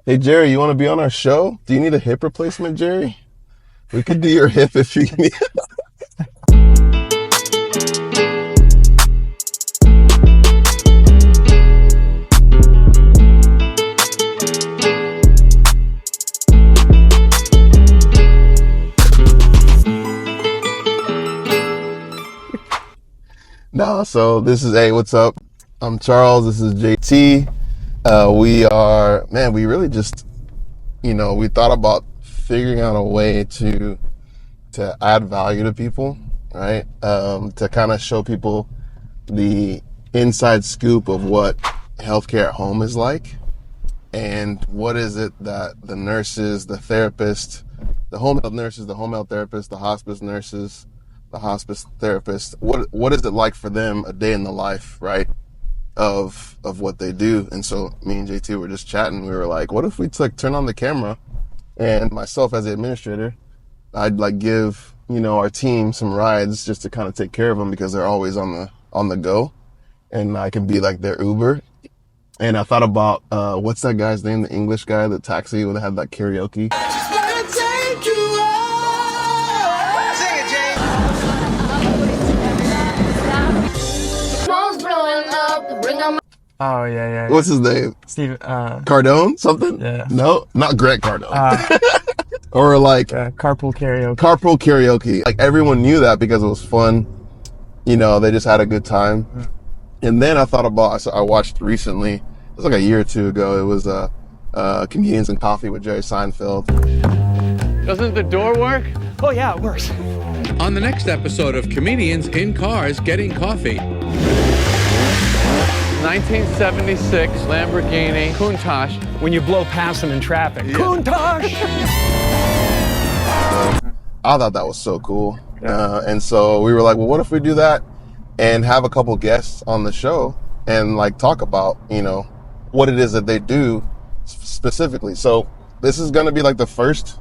Hey, Jerry, you want to be on our show? Do you need a hip replacement, Jerry? We could do your hip if you need. No, so this is, hey, what's up? I'm Charles. This is JT. We really just, we thought about figuring out a way to add value to people, right? To kind of show people the inside scoop of what healthcare at home is like. And what is it that the nurses, the therapists, the home health nurses, the home health therapists, the hospice nurses, the hospice therapists, what is it like for them a day in the life, right? Of what they do. And so me and JT were just chatting. We were like, what if we turn on the camera and myself as the administrator, I'd like give, our team some rides just to kind of take care of them because they're always on the go, and I can be like their Uber. And I thought about, what's that guy's name? The English guy, the taxi when they had that karaoke. Oh, yeah. What's his name? Steve, Cardone? Something? yeah. No, not Greg Cardone. Or like carpool karaoke. carpool karaoke. Like everyone knew that because it was fun. They just had a good time. And then I thought about, so I watched recently, it was like a year or two ago, it was Comedians and Coffee with Jerry Seinfeld. Doesn't the door work? Oh yeah, it works. On the next episode of Comedians in Cars Getting Coffee. 1976 Lamborghini Countach. When you blow past them in traffic. Yeah. Countach! I thought that was so cool. And so we were like, well, what if we do that and have a couple guests on the show and like talk about, what it is that they do specifically. So this is going to be like the first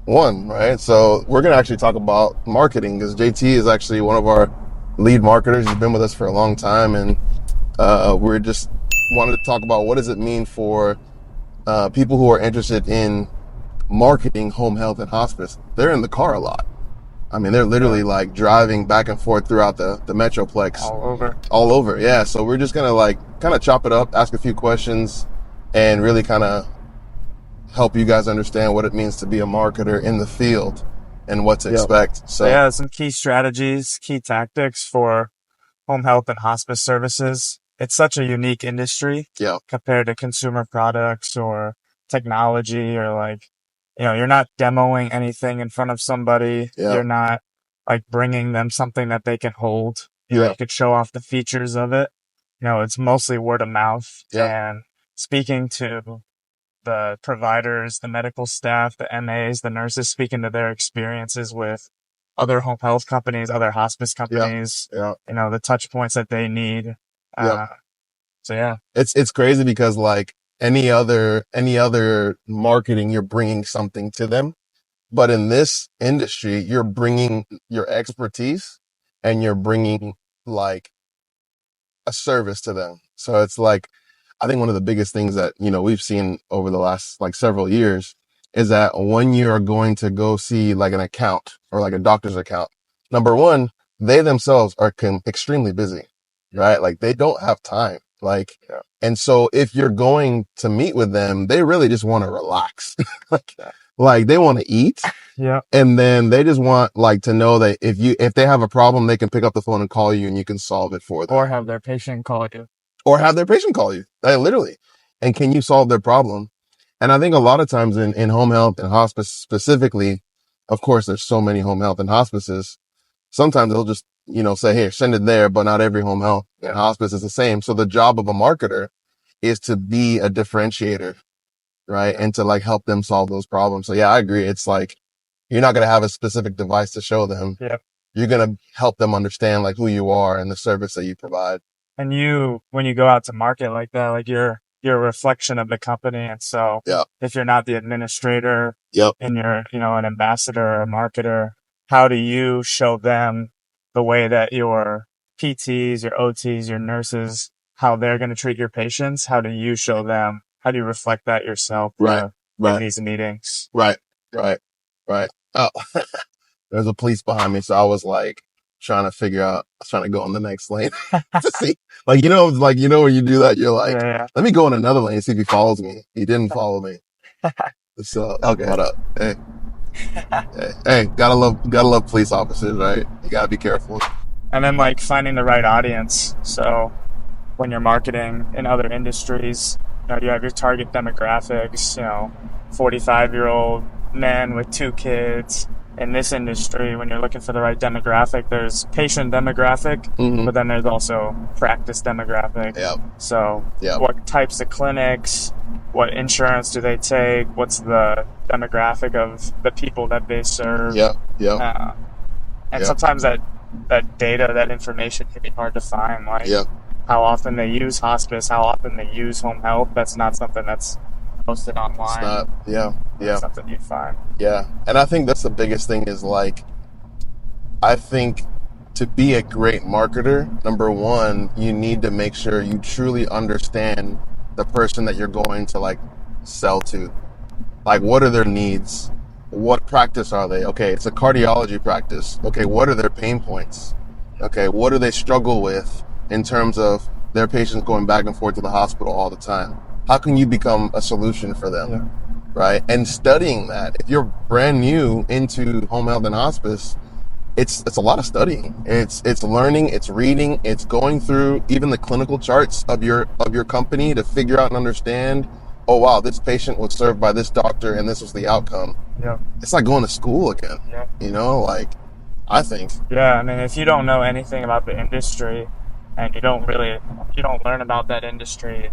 one, right? So we're going to actually talk about marketing because JT is actually one of our lead marketers. He's been with us for a long time, and we're just wanted to talk about what does it mean for people who are interested in marketing home health and hospice. They're in the car a lot. I mean, they're literally like driving back and forth throughout the Metroplex. All over, yeah. So we're just going to kind of chop it up, ask a few questions, and really kind of help you guys understand what it means to be a marketer in the field and what to expect. So yeah, some key strategies, key tactics for home health and hospice services. It's such a unique industry compared to consumer products or technology or you're not demoing anything in front of somebody. Yeah. You're not bringing them something that they can hold. You could show off the features of it. It's mostly word of mouth and speaking to the providers, the medical staff, the MAs, the nurses, speaking to their experiences with other home health companies, other hospice companies, the touch points that they need. It's crazy because like any other marketing, you're bringing something to them. But in this industry, you're bringing your expertise and you're bringing like a service to them. So it's like, I think one of the biggest things that, we've seen over the last several years is that when you're going to go see like an account or like a doctor's account, number one, they themselves are extremely busy, right? Like they don't have time. And so if you're going to meet with them, they really just want to relax. Like they want to eat. Yeah. And then they just want to know that if they have a problem, they can pick up the phone and call you and you can solve it for them. Or have their patient call you. Literally. And can you solve their problem? And I think a lot of times in home health and hospice specifically, of course, there's so many home health and hospices. Sometimes they'll just, say, here, send it there, but not every home health and hospice is the same. So the job of a marketer is to be a differentiator, right? And to help them solve those problems. So yeah, I agree. It's you're not going to have a specific device to show them. Yep. You're going to help them understand who you are and the service that you provide. And when you go out to market like that, you're a reflection of the company. And so if you're not the administrator and you're, an ambassador or a marketer, how do you show them the way that your PTs, your OTs, your nurses, how they're going to treat your patients? How do you show them how do you reflect that yourself Right. in these meetings? Right. Oh, there's a police behind me, so I was like trying to go in the next lane to see, like, when you do that, you're like, Yeah. let me go in another lane, see if he follows me. He didn't follow me. So, okay. What up? Hey, gotta love police officers, right? You gotta be careful. And then like finding the right audience. So when you're marketing in other industries, you have your target demographics, 45-year-old men with 2 kids. In this industry, when you're looking for the right demographic, there's patient demographic, but then there's also practice demographic. Yep. So what types of clinics, what insurance do they take, what's the demographic of the people that they serve. And sometimes that data, that information can be hard to find, like how often they use hospice, how often they use home health. That's not something that's posted online. It's not, It's something you find. Yeah. And I think that's the biggest thing is like, I think to be a great marketer, number one, you need to make sure you truly understand the person that you're going to like sell to. Like, what are their needs? What practice are they? Okay, it's a cardiology practice. Okay, what are their pain points? Okay, what do they struggle with in terms of their patients going back and forth to the hospital all the time? How can you become a solution for them, right? And studying that. If you're brand new into home health and hospice, it's a lot of studying. It's learning, it's reading, it's going through even the clinical charts of your company to figure out and understand, oh wow, this patient was served by this doctor and this was the outcome. Yeah. It's like going to school again. Yeah. I think. Yeah, I mean, if you don't know anything about the industry and you don't learn about that industry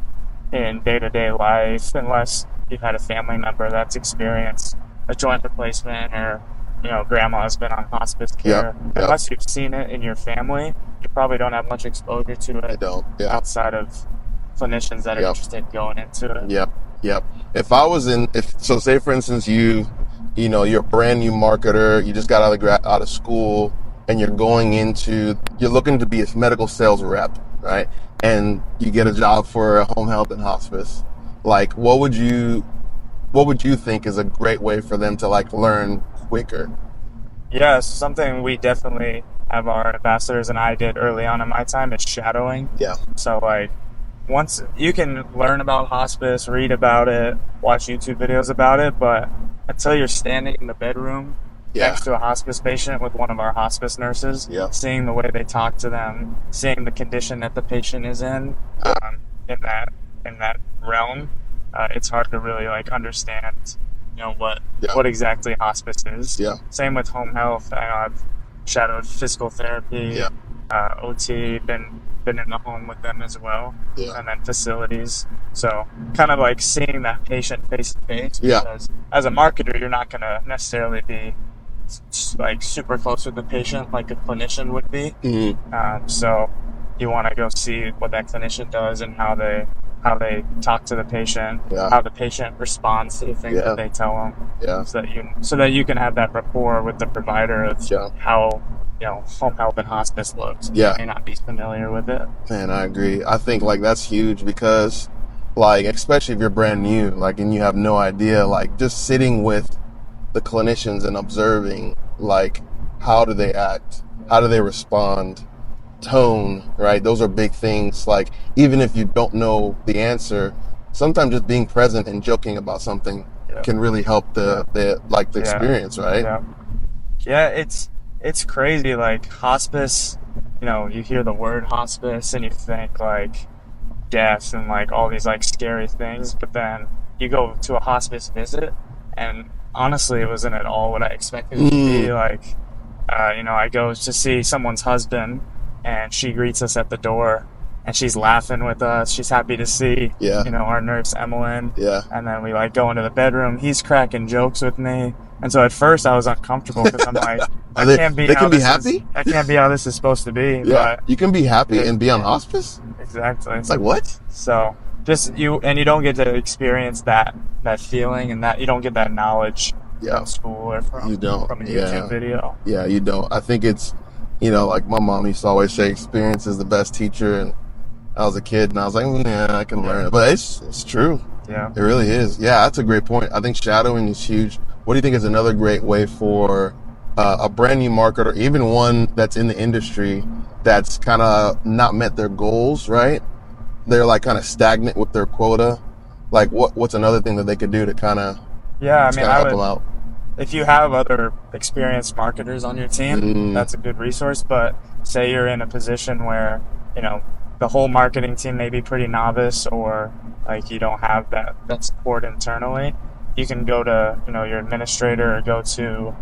in day-to-day life, unless you've had a family member that's experienced a joint replacement or, grandma's been on hospice care. Unless you've seen it in your family, you probably don't have much exposure to it. I don't. Yeah. Outside of clinicians that are interested in going into it. Yep. So say for instance, you're a brand new marketer, you just got out of school and you're looking to be a medical sales rep, right? And you get a job for a home health and hospice. Like, what would you think is a great way for them to like learn quicker? Yeah, so something we definitely have our ambassadors and I did early on in my time is shadowing. Yeah. So like, once you can learn about hospice, read about it, watch YouTube videos about it, but until you're standing in the bedroom next to a hospice patient with one of our hospice nurses, seeing the way they talk to them, seeing the condition that the patient is in that realm, it's hard to really like understand, what exactly hospice is. Yeah. Same with home health. I've shadowed physical therapy, OT, been in the home with them as well, and then facilities. So kind of like seeing that patient face to face. Because as a marketer, you're not going to necessarily be like super close with the patient like a clinician would be. So you want to go see what that clinician does and how they talk to the patient, how the patient responds to the things that they tell them, so that you can have that rapport with the provider of how home health and hospice looks. You may not be familiar with it. Man, I agree. I think like that's huge because like, especially if you're brand new, like, and you have no idea, like just sitting with the clinicians and observing, like, how do they act? How do they respond? Tone, right? Those are big things. Like, even if you don't know the answer, sometimes just being present and joking about something can really help the experience, right? Yeah, it's crazy. Like hospice, you hear the word hospice and you think like death and like all these like scary things, but then you go to a hospice visit and honestly it wasn't at all what I expected it to be. Like, I go to see someone's husband and she greets us at the door and she's laughing with us. She's happy to see, our nurse, Emmeline. And then we like go into the bedroom. He's cracking jokes with me. And so at first I was uncomfortable because I'm like, they can be happy? That can't be how this is supposed to be. Yeah, but you can be happy and be on hospice? Exactly. It's like, what? So just you don't get to experience that feeling and that you don't get that knowledge from school or from a YouTube video. Yeah, you don't. I think it's, like my mom used to always say, experience is the best teacher. And I was a kid and I was like, I can learn it. But it's true. Yeah. It really is. Yeah, that's a great point. I think shadowing is huge. What do you think is another great way for a brand new marketer, even one that's in the industry that's kind of not met their goals, right? They're like kind of stagnant with their quota. Like what's another thing that they could do to kind of help them out? If you have other experienced marketers on your team, that's a good resource. But say you're in a position where, the whole marketing team may be pretty novice, or like you don't have that support internally, you can go to, your administrator, or go to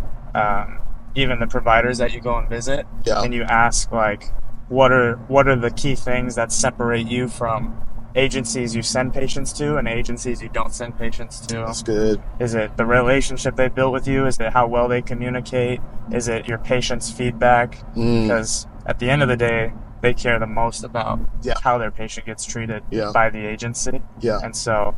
even the providers that you go and visit, and you ask, like, what are the key things that separate you from agencies you send patients to and agencies you don't send patients to? That's good. Is it the relationship they built with you? Is it how well they communicate? Is it your patient's feedback? Because at the end of the day, they care the most about how their patient gets treated by the agency. Yeah. And so,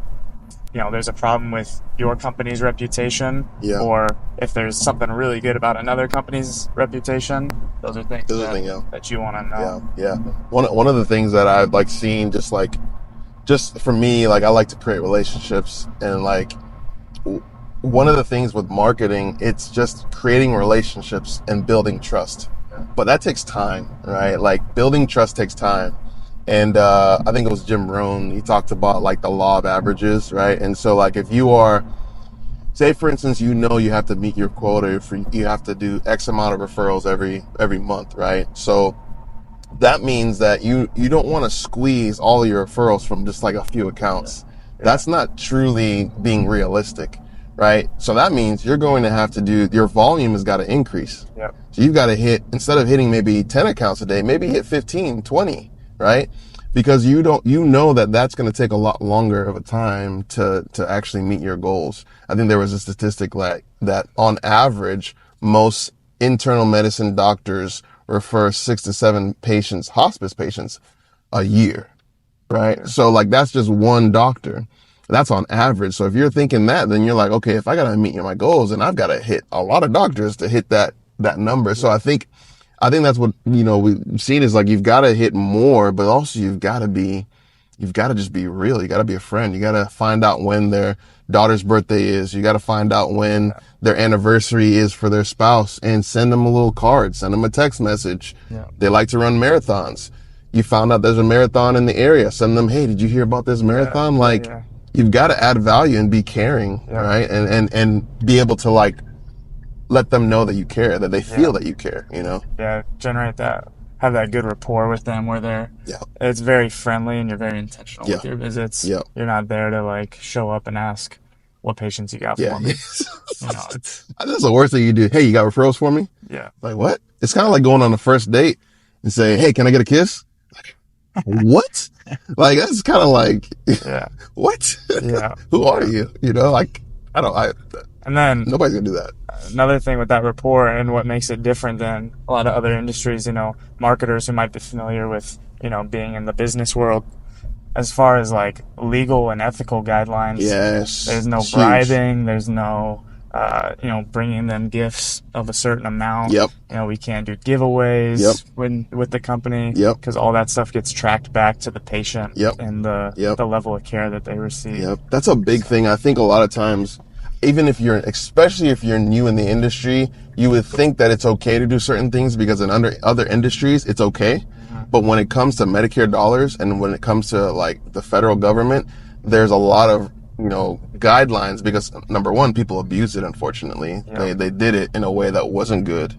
there's a problem with your company's reputation, or if there's something really good about another company's reputation, those are things that you want to know. Yeah. One of the things that I've like seen, just for me, like I like to create relationships, and like one of the things with marketing, it's just creating relationships and building trust. But that takes time, right? Like building trust takes time. And I think it was Jim Rohn, he talked about like the law of averages, right? And so like if you are, say for instance, you have to meet your quota, you have to do X amount of referrals every month, right? So that means that you don't want to squeeze all your referrals from just like a few accounts. That's not truly being realistic, right? So that means you're going to have to your volume has got to increase. Yep. So you've got to instead of hitting maybe 10 accounts a day, maybe hit 15, 20, right? Because you know that's going to take a lot longer of a time to actually meet your goals. I think there was a statistic that on average, most internal medicine doctors refer 6 to 7 patients, hospice patients, a year, right? Yeah. So like that's just one doctor. That's on average. So if you're thinking that, then you're like, okay, if I got to meet my goals, and I've got to hit a lot of doctors to hit that number. So I think that's what, we've seen is like, you've got to hit more, but also you've got to just be real. You got to be a friend. You got to find out when their daughter's birthday is. You got to find out when their anniversary is for their spouse, and send them a little card, send them a text message. Yeah. They like to run marathons. You found out there's a marathon in the area. Send them, hey, did you hear about this marathon? You've got to add value and be caring, right? And be able to like, let them know that you care, that they feel that you care, Yeah, generate that, have that good rapport with them where it's very friendly and you're very intentional with your visits. You're not there to like show up and ask what patients you got for me. That's the worst thing you do. Hey, you got referrals for me? Yeah. Like what? It's kind of like going on a first date and say, hey, can I get a kiss? What? Like, that's kind of like, what? Yeah. Who are you? And then nobody's gonna do that. Another thing with that rapport and what makes it different than a lot of other industries, marketers who might be familiar with, being in the business world, as far as like legal and ethical guidelines. Yes. There's no bribing. There's no, bringing them gifts of a certain amount. Yep. We can't do giveaways with the company. Yep. Because all that stuff gets tracked back to the patient. Yep. And the level of care that they receive. Yep. That's a big thing. I think a lot of times, even especially if you're new in the industry, you would think that it's okay to do certain things because in other industries, it's okay. Mm-hmm. But when it comes to Medicare dollars and when it comes to like the federal government, there's a lot of, guidelines because number one, people abuse it, unfortunately. Yep. They did it in a way that wasn't good.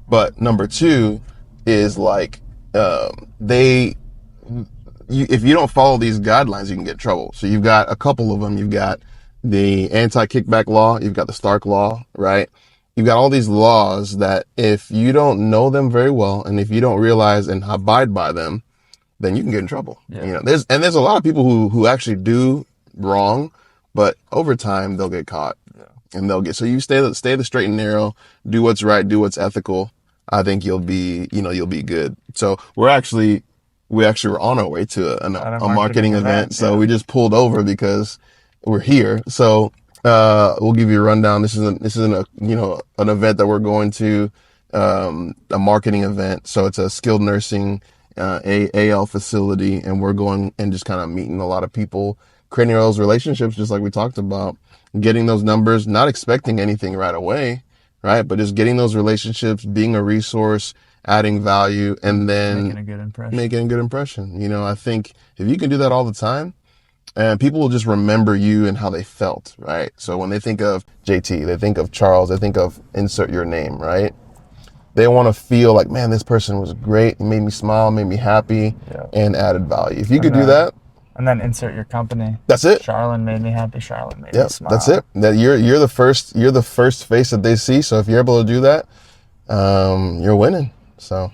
But number two is like, if you don't follow these guidelines, you can get in trouble. So you've got a couple of them. You've got the anti-kickback law, you've got the Stark law, right? You've got all these laws that if you don't know them very well, and if you don't realize and abide by them, then you can get in trouble. Yeah. There's a lot of people who actually do wrong, but over time they'll get caught and so you stay the straight and narrow, do what's right, do what's ethical. I think you'll be good. So we actually were on our way to a marketing event. So we just pulled over because we're here. So, we'll give you a rundown. This isn't an event that we're going to, a marketing event. So it's a skilled nursing, AL facility, and we're going and just kind of meeting a lot of people, creating those relationships, just like we talked about, getting those numbers, not expecting anything right away, right? But just getting those relationships, being a resource, adding value, and then making a good impression. Making a good impression. You know, I think if you can do that all the time, and people will just remember you and how they felt, right? So when they think of JT, they think of Charles, they think of insert your name, right? They want to feel like, man, this person was great. It made me smile, made me happy, and added value. If you could do that. And then insert your company. That's it. Charlin made me happy. Charlin made me smile. That's it. That you're the first face that they see. So if you're able to do that, you're winning. So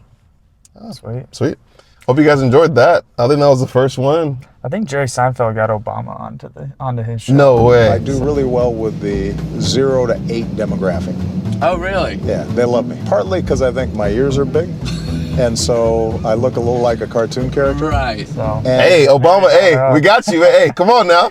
sweet. Hope you guys enjoyed that. I think that was the first one. I think Jerry Seinfeld got Obama onto his show. No way. I do really well with the 0 to 8 demographic. Oh, really? Yeah, they love me. Partly because I think my ears are big, and so I look a little like a cartoon character. Right. So. Hey, Obama, hey, we got you. Hey, come on now.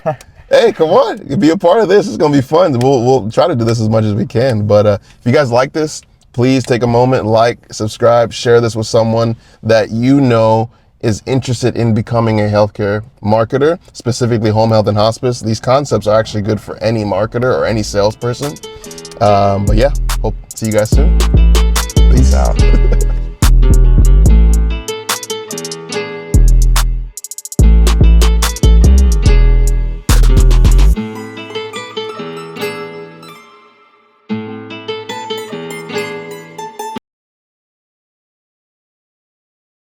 Hey, come on. Be a part of this. It's going to be fun. We'll try to do this as much as we can. But if you guys like this, please take a moment, like, subscribe, share this with someone that you know is interested in becoming a healthcare marketer, specifically home health and hospice. These concepts are actually good for any marketer or any salesperson. But yeah, hope to see you guys soon. Peace out.